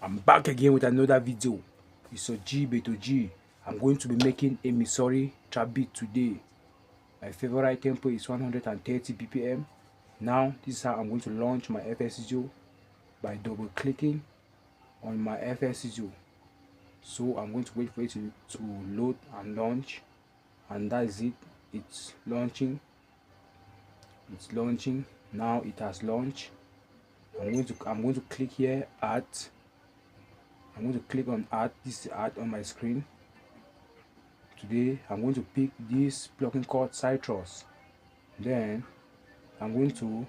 I'm back again with another video. It's a G Beto G. I'm going to be making a Missouri trap beat today. My favorite tempo is 130 BPM. Now this is how I'm going to launch my FL Studio by double clicking on my FL Studio. So I'm going to wait for it to load and launch, and that's it. It's launching. Now it has launched. I'm going to click here at. I'm going to click on add. This is add on my screen. Today I'm going to pick this plugin called Citrus. Then I'm going to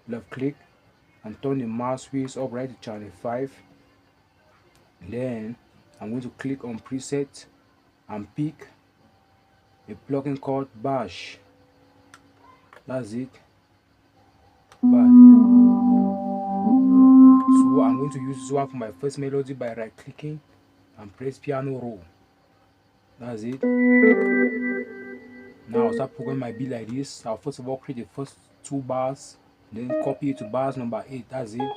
left click and turn the mouse wheels up right to channel 5. Then I'm going to click on preset and pick a plugin called Bash. That's it. Bash. So I'm going to use this one for my first melody by right clicking and press piano roll. That's it. Now I'll start programming my beat like this. I'll first of all create the first 2 bars, then copy it to bars number 8. That's it.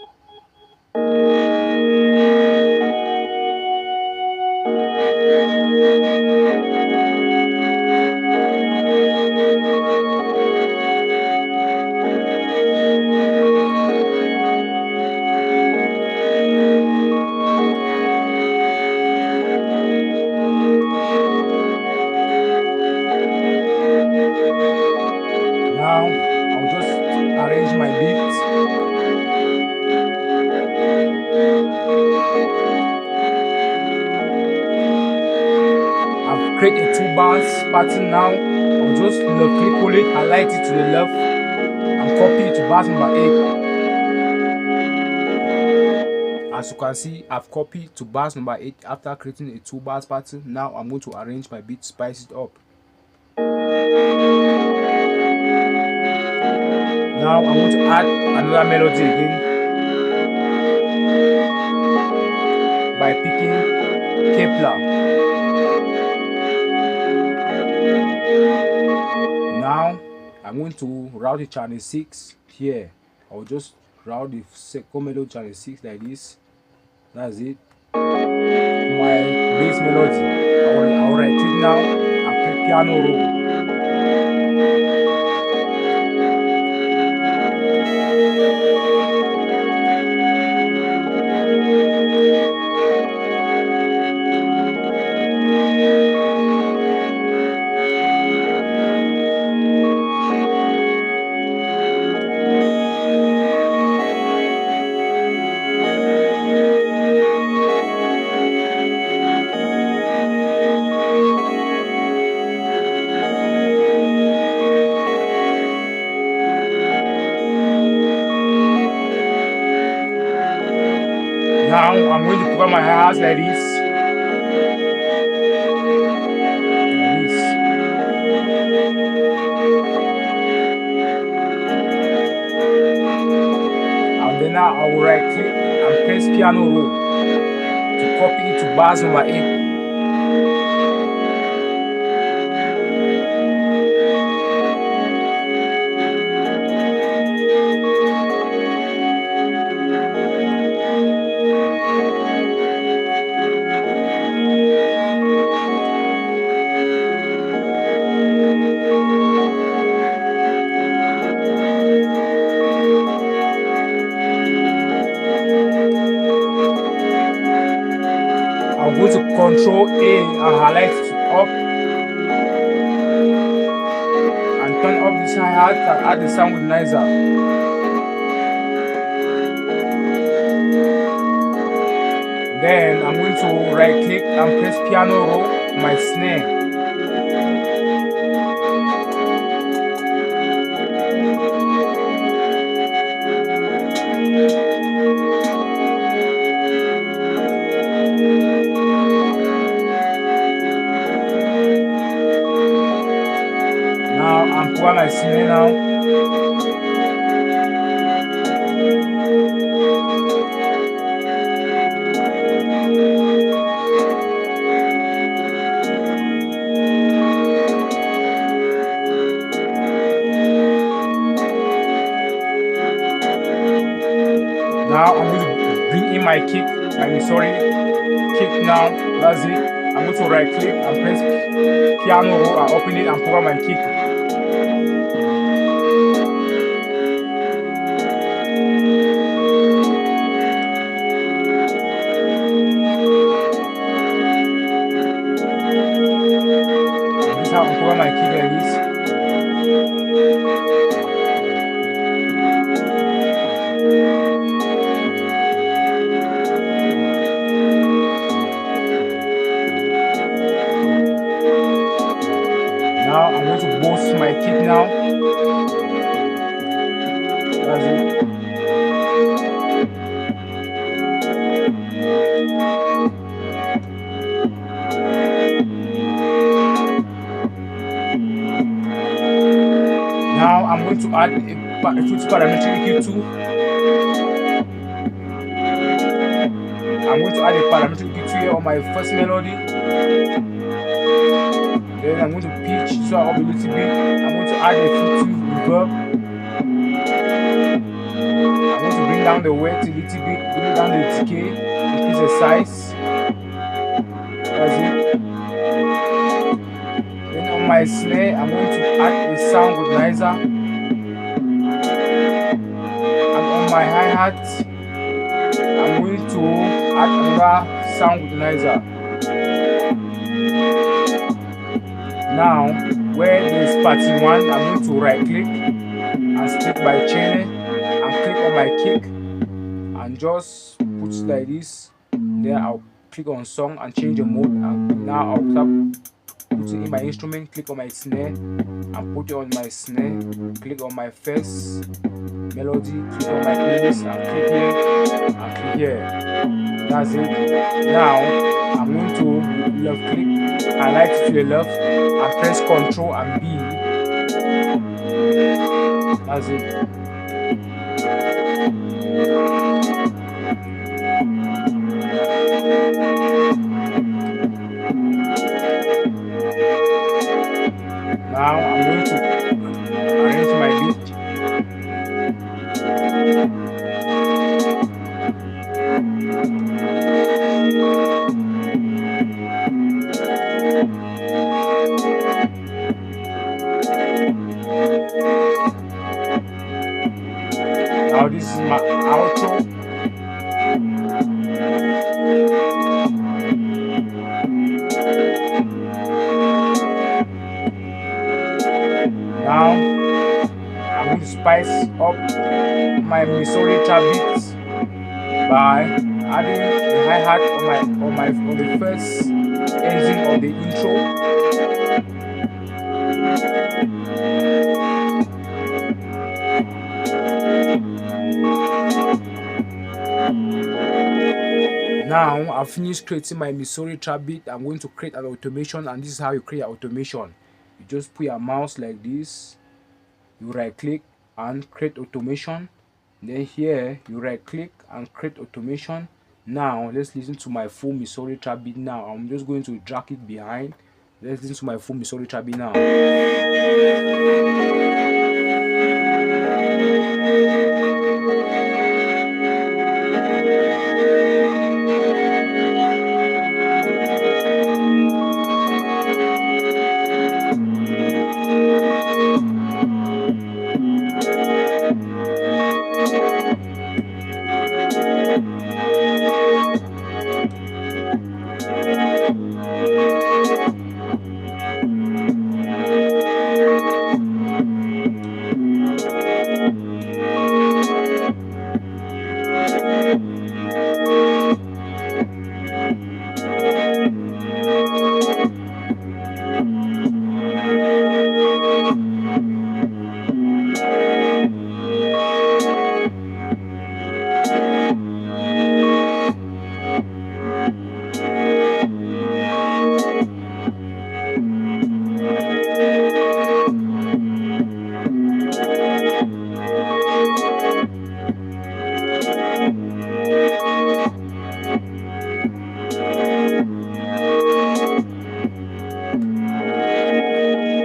Now I'll just arrange my beats. I've created a 2 bars pattern now. I'll just left click hold it, highlight it to the left, and copy it to bars number 8. As you can see, I've copied to bars number 8 after creating a 2 bars pattern. Now I'm going to arrange my beat, spice it up. Now I'm going to add another melody again by picking Kepler. Now I'm going to route the channel 6 here. I'll just route the second melody channel 6 like this. That's it. My bass melody, I'll right click now and click piano roll. Now I'm going to program my hi-hats like this. And then now I will right click and press piano roll to copy it to bars number 8. I'll go to Control A and highlight it up and turn up this hi-hat and add the sound organizer. Then I'm going to right click and press piano roll on my snare. I'm playing my snare now. Now I'm going to bring in my kick, my Missouri kick now. That's it. I'm going to right click and press piano roll and open it and program my kick. And this is how I program my kick like this. Now I'm going to boost my kick now. That's it. Now I'm going to add a flute parametric EQ2. I'm going to add a parametric EQ2 here on my first melody. Then I'm going to pitch so up a little bit. I'm going to add a flute reverb. I'm going to bring down the weight a little bit, bring down the decay, increase the size. That's it. Then on my snare, I'm going to add a sound organizer. And on my hi-hat, I'm going to add another sound organizer. Now, where there's party 1, I'm going to right click and split by channel and click on my kick and just put it like this. Then I'll click on song and change the mode, and now I'll start putting in my instrument, click on my snare and put it on my snare, click on my first melody, click on my playlist and click here and click here. That's it. Now I'm going to left click, highlight it to the left and press Ctrl and B. That's it. Now I'm going to arrange my beat. Now this is my outro. Now I'm going to spice up my Missouri trap beats by adding a hi-hat on the first ending of the intro. Now I've finished creating my Missouri trap beat. I'm going to create an automation, and this is how you create an automation. You just put your mouse like this, you right click and create automation. Then here you right click and create automation. Now let's listen to my full Missouri trap beat. Now I'm just going to drag it behind. Let's listen to my full Missouri trap beat now.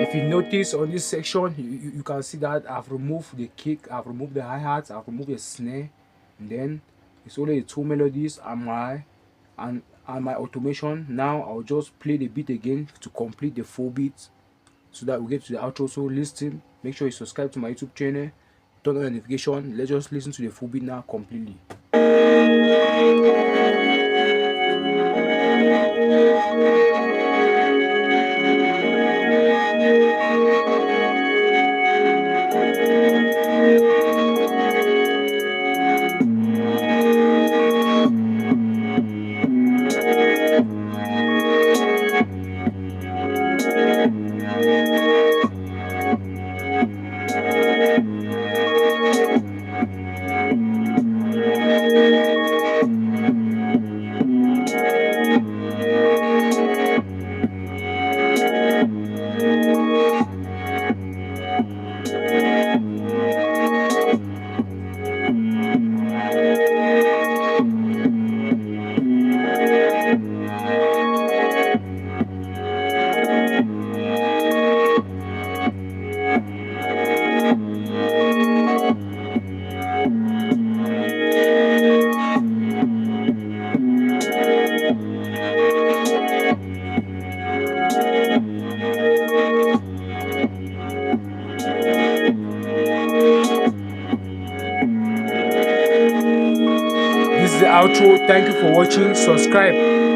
If you notice on this section, you can see that I've removed the kick, I've removed the hi-hats, I've removed the snare, and then It's only the two melodies and my automation. Now I'll just play the beat again to complete the full beat so that we get to the outro. So listen, make sure you subscribe to my YouTube channel, turn on notification. Let's just listen to the full beat now completely. This is the outro. Thank you for watching. Subscribe.